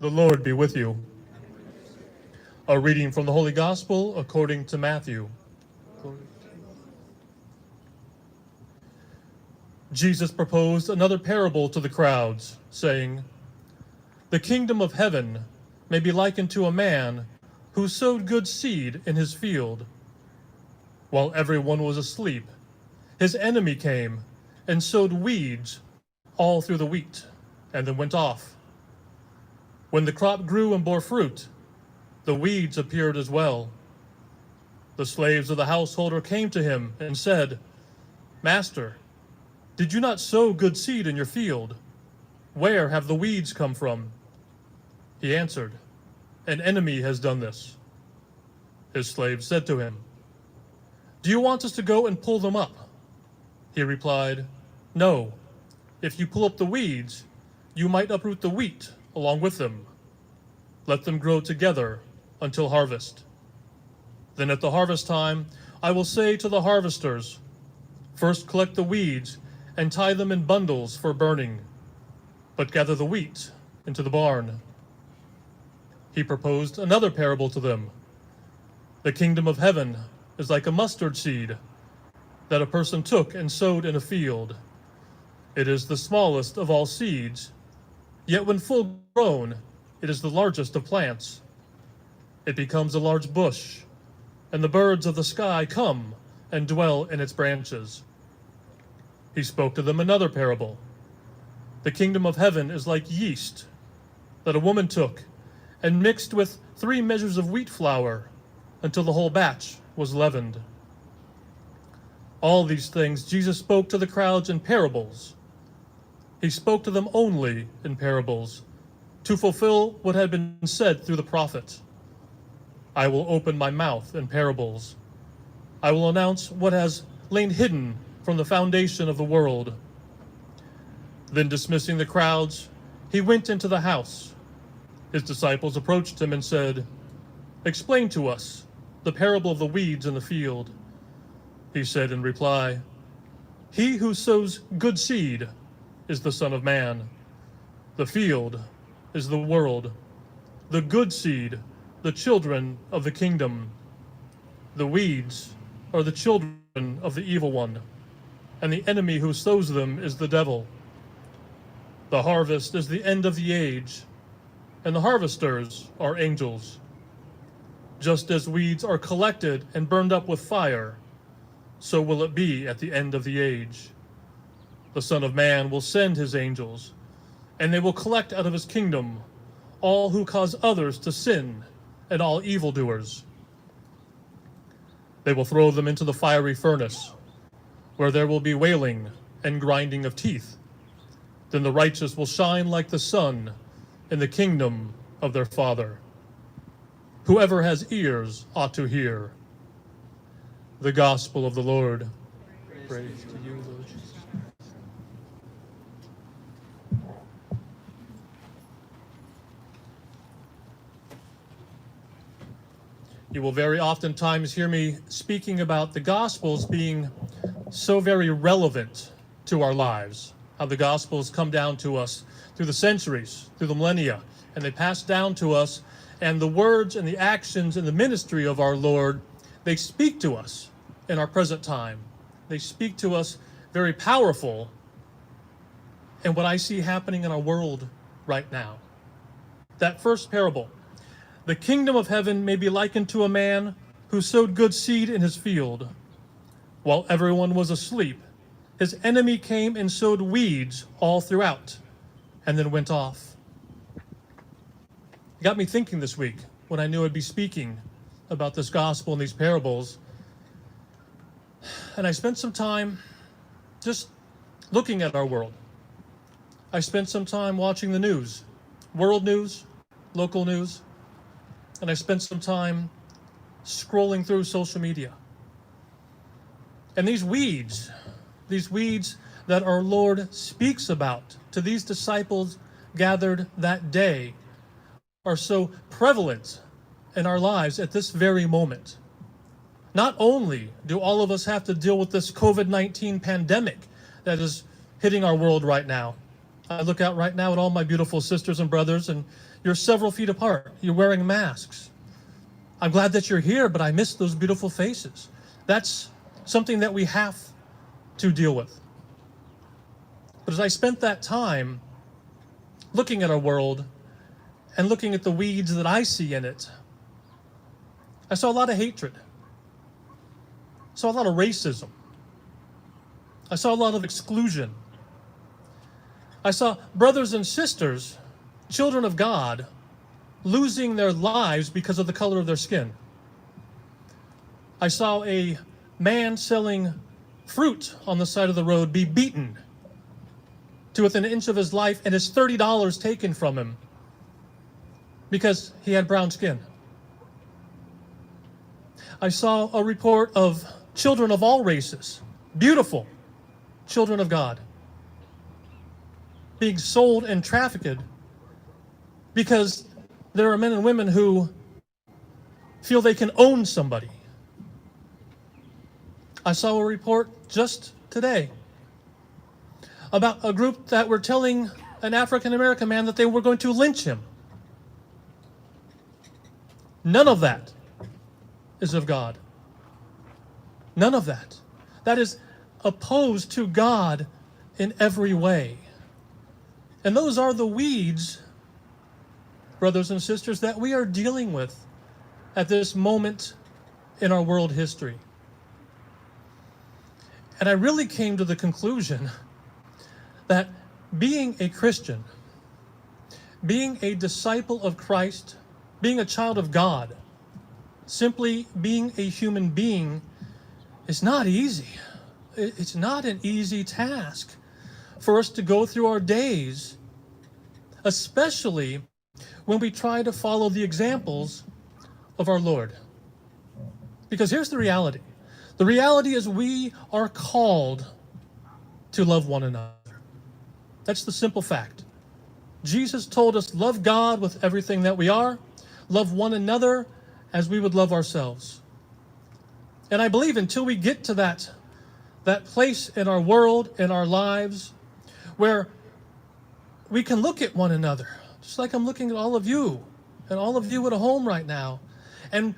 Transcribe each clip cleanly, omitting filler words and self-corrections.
The Lord be with you. A reading from the Holy Gospel according to Matthew. Jesus proposed another parable to the crowds, saying, "The kingdom of heaven may be likened to a man who sowed good seed in his field. While everyone was asleep, his enemy came and sowed weeds all through the wheat, and then went off. When the crop grew and bore fruit, the weeds appeared as well. The slaves of the householder came to him and said, 'Master, did you not sow good seed in your field? Where have the weeds come from?' He answered, 'An enemy has done this.' His slaves said to him, 'Do you want us to go and pull them up?' He replied, 'No. If you pull up the weeds, you might uproot the wheat along with them. Let them grow together until harvest. Then at the harvest time, I will say to the harvesters, first collect the weeds and tie them in bundles for burning, but gather the wheat into the barn.' He proposed another parable to them. 'The kingdom of heaven is like a mustard seed that a person took and sowed in a field. It is the smallest of all seeds, yet when full grown, it is the largest of plants. It becomes a large bush, and the birds of the sky come and dwell in its branches.' He spoke to them another parable. 'The kingdom of heaven is like yeast that a woman took and mixed with 3 measures of wheat flour until the whole batch was leavened.' All these things Jesus spoke to the crowds in parables. He spoke to them only in parables, to fulfill what had been said through the prophet. 'I will open my mouth in parables. I will announce what has lain hidden from the foundation of the world.' Then dismissing the crowds, he went into the house. His disciples approached him and said, 'Explain to us the parable of the weeds in the field.' He said in reply, 'He who sows good seed is the Son of Man. The field is the world. The good seed, the children of the kingdom. The weeds are the children of the evil one, and the enemy who sows them is the devil. The harvest is the end of the age, and the harvesters are angels. Just as weeds are collected and burned up with fire, so will it be at the end of the age. The Son of Man will send his angels, and they will collect out of his kingdom all who cause others to sin and all evildoers. They will throw them into the fiery furnace, where there will be wailing and grinding of teeth. Then the righteous will shine like the sun in the kingdom of their Father. Whoever has ears ought to hear.' The Gospel of the Lord. Praise to you, Lord Jesus. You will very oftentimes hear me speaking about the Gospels being so very relevant to our lives, how the Gospels come down to us through the centuries, through the millennia, and they pass down to us, and the words and the actions and the ministry of our Lord, they speak to us in our present time. They speak to us very powerful in what I see happening in our world right now. That first parable, the kingdom of heaven may be likened to a man who sowed good seed in his field. While everyone was asleep, his enemy came and sowed weeds all throughout, and then went off. It got me thinking this week when I knew I'd be speaking about this gospel and these parables. And I spent some time just looking at our world. I spent some time watching the news, world news, local news, and I spent some time scrolling through social media. And these weeds that our Lord speaks about to these disciples gathered that day are so prevalent in our lives at this very moment. Not only do all of us have to deal with this COVID-19 pandemic that is hitting our world right now. I look out right now at all my beautiful sisters and brothers, and You're several feet apart. You're wearing masks. I'm glad that you're here, but I miss those beautiful faces. That's something that we have to deal with. But as I spent that time looking at our world and looking at the weeds that I see in it, I saw a lot of hatred. I saw a lot of racism. I saw a lot of exclusion. I saw brothers and sisters, children of God, losing their lives because of the color of their skin. I saw a man selling fruit on the side of the road be beaten to within an inch of his life and his $30 taken from him because he had brown skin. I saw a report of children of all races, beautiful children of God, being sold and trafficked because there are men and women who feel they can own somebody. I saw a report just today about a group that were telling an African American man that they were going to lynch him. None of that is of God. None of that. That is opposed to God in every way. And those are the weeds, brothers and sisters, that we are dealing with at this moment in our world history. And I really came to the conclusion that being a Christian, being a disciple of Christ, being a child of God, simply being a human being is not easy. It's not an easy task for us to go through our days, especially when we try to follow the examples of our Lord. Because here's the reality. The reality is we are called to love one another. That's the simple fact. Jesus told us, love God with everything that we are, love one another as we would love ourselves. And I believe until we get to that place in our world, in our lives, where we can look at one another, just like I'm looking at all of you, and all of you at home right now, and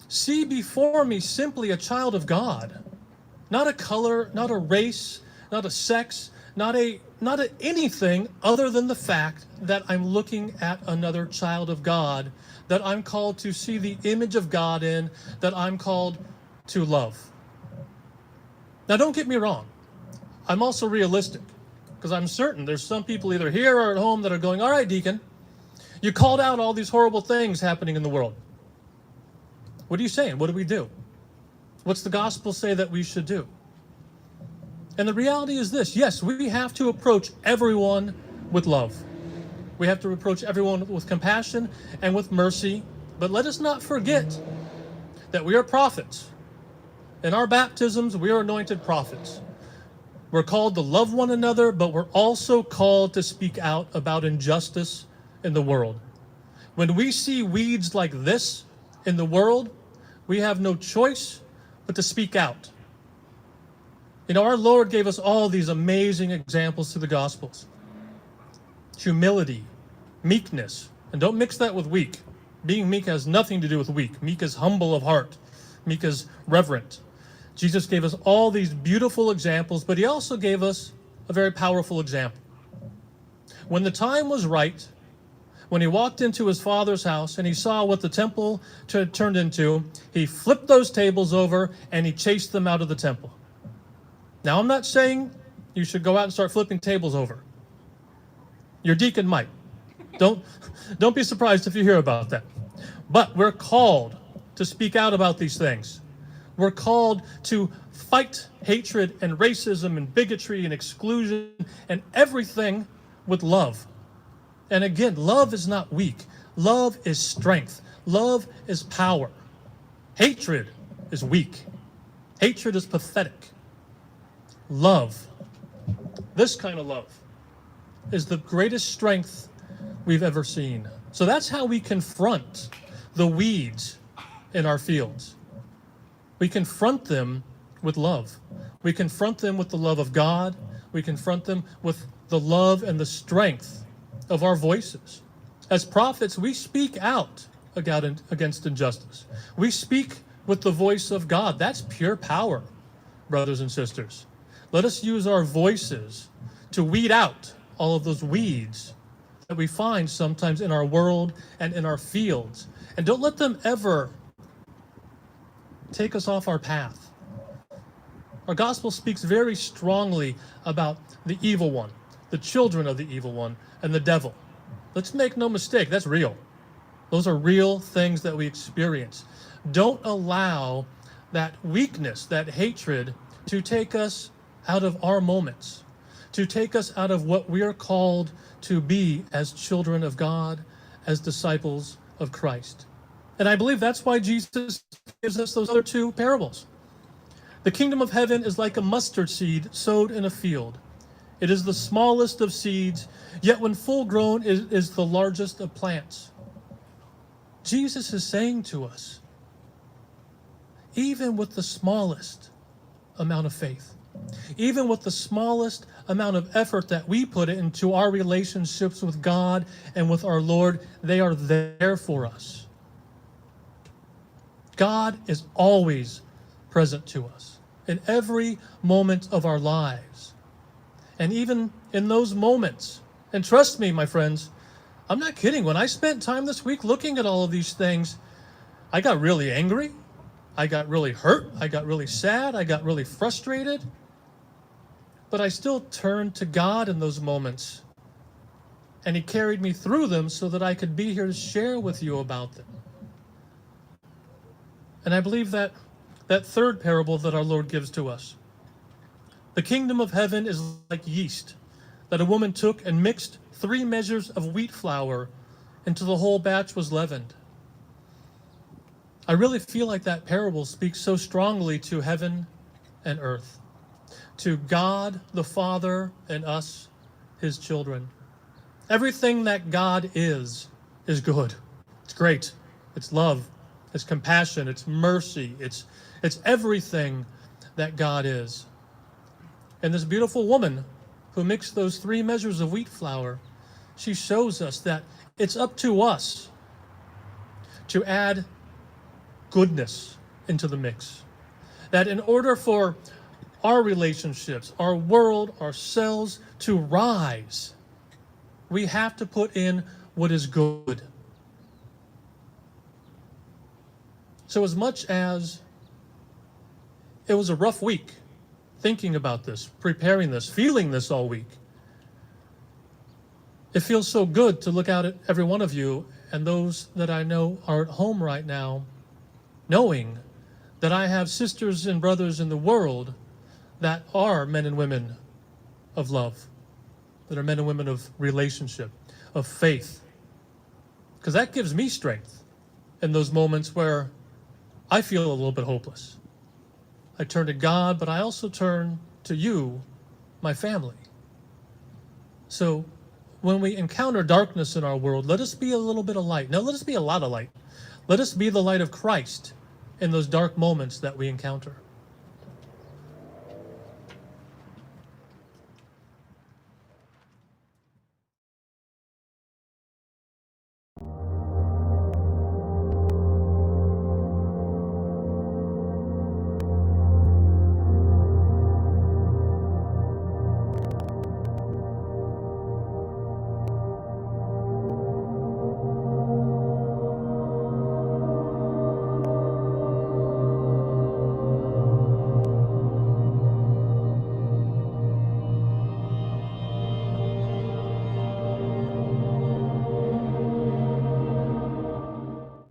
see before me simply a child of God, not a color, not a race, not a sex, not anything other than the fact that I'm looking at another child of God, that I'm called to see the image of God in, that I'm called to love. Now, don't get me wrong. I'm also realistic, because I'm certain there's some people either here or at home that are going, all right, Deacon, you called out all these horrible things happening in the world. What are you saying? What do we do? What's the gospel say that we should do? And the reality is this. Yes, we have to approach everyone with love. We have to approach everyone with compassion and with mercy. But let us not forget that we are prophets. In our baptisms, we are anointed prophets. We're called to love one another, but we're also called to speak out about injustice in the world. When we see weeds like this in the world, we have no choice but to speak out. You know, our Lord gave us all these amazing examples through the Gospels. Humility, meekness, and don't mix that with weak. Being meek has nothing to do with weak. Meek is humble of heart. Meek is reverent. Jesus gave us all these beautiful examples, but he also gave us a very powerful example. When the time was right, when he walked into his father's house and he saw what the temple turned into, he flipped those tables over and he chased them out of the temple. Now, I'm not saying you should go out and start flipping tables over. Your deacon might. Don't be surprised if you hear about that. But we're called to speak out about these things. We're called to fight hatred and racism and bigotry and exclusion and everything with love. And again, love is not weak. Love is strength. Love is power. Hatred is weak. Hatred is pathetic. Love, this kind of love, is the greatest strength we've ever seen. So that's how we confront the weeds in our fields. We confront them with love. We confront them with the love of God. We confront them with the love and the strength of our voices. As prophets, we speak out against injustice. We speak with the voice of God. That's pure power, brothers and sisters. Let us use our voices to weed out all of those weeds that we find sometimes in our world and in our fields. And don't let them ever take us off our path. Our gospel speaks very strongly about the evil one, the children of the evil one, and the devil. Let's make no mistake, that's real. Those are real things that we experience. Don't allow that weakness, that hatred, to take us out of our moments, to take us out of what we are called to be as children of God, as disciples of Christ. And I believe that's why Jesus gives us those other two parables. The kingdom of heaven is like a mustard seed sowed in a field. It is the smallest of seeds, yet when full grown is the largest of plants. Jesus is saying to us, even with the smallest amount of faith, even with the smallest amount of effort that we put into our relationships with God and with our Lord, they are there for us. God is always present to us in every moment of our lives. And even in those moments, and trust me, my friends, I'm not kidding. When I spent time this week looking at all of these things, I got really angry. I got really hurt. I got really sad. I got really frustrated. But I still turned to God in those moments. And He carried me through them so that I could be here to share with you about them. And I believe that third parable that our Lord gives to us. The kingdom of heaven is like yeast that a woman took and mixed 3 measures of wheat flour until the whole batch was leavened. I really feel like that parable speaks so strongly to heaven and earth, to God the Father and us, His children. Everything that God is good. It's great. It's love. It's compassion. It's mercy. It's everything that God is. And this beautiful woman who mixed those 3 measures of wheat flour, she shows us that it's up to us to add goodness into the mix. That in order for our relationships, our world, ourselves to rise, we have to put in what is good. So as much as it was a rough week thinking about this, preparing this, feeling this all week, it feels so good to look out at every one of you and those that I know are at home right now, knowing that I have sisters and brothers in the world that are men and women of love, that are men and women of relationship, of faith. Because that gives me strength in those moments where I feel a little bit hopeless. I turn to God, but I also turn to you, my family. So when we encounter darkness in our world, let us be a little bit of light. No, let us be a lot of light. Let us be the light of Christ in those dark moments that we encounter.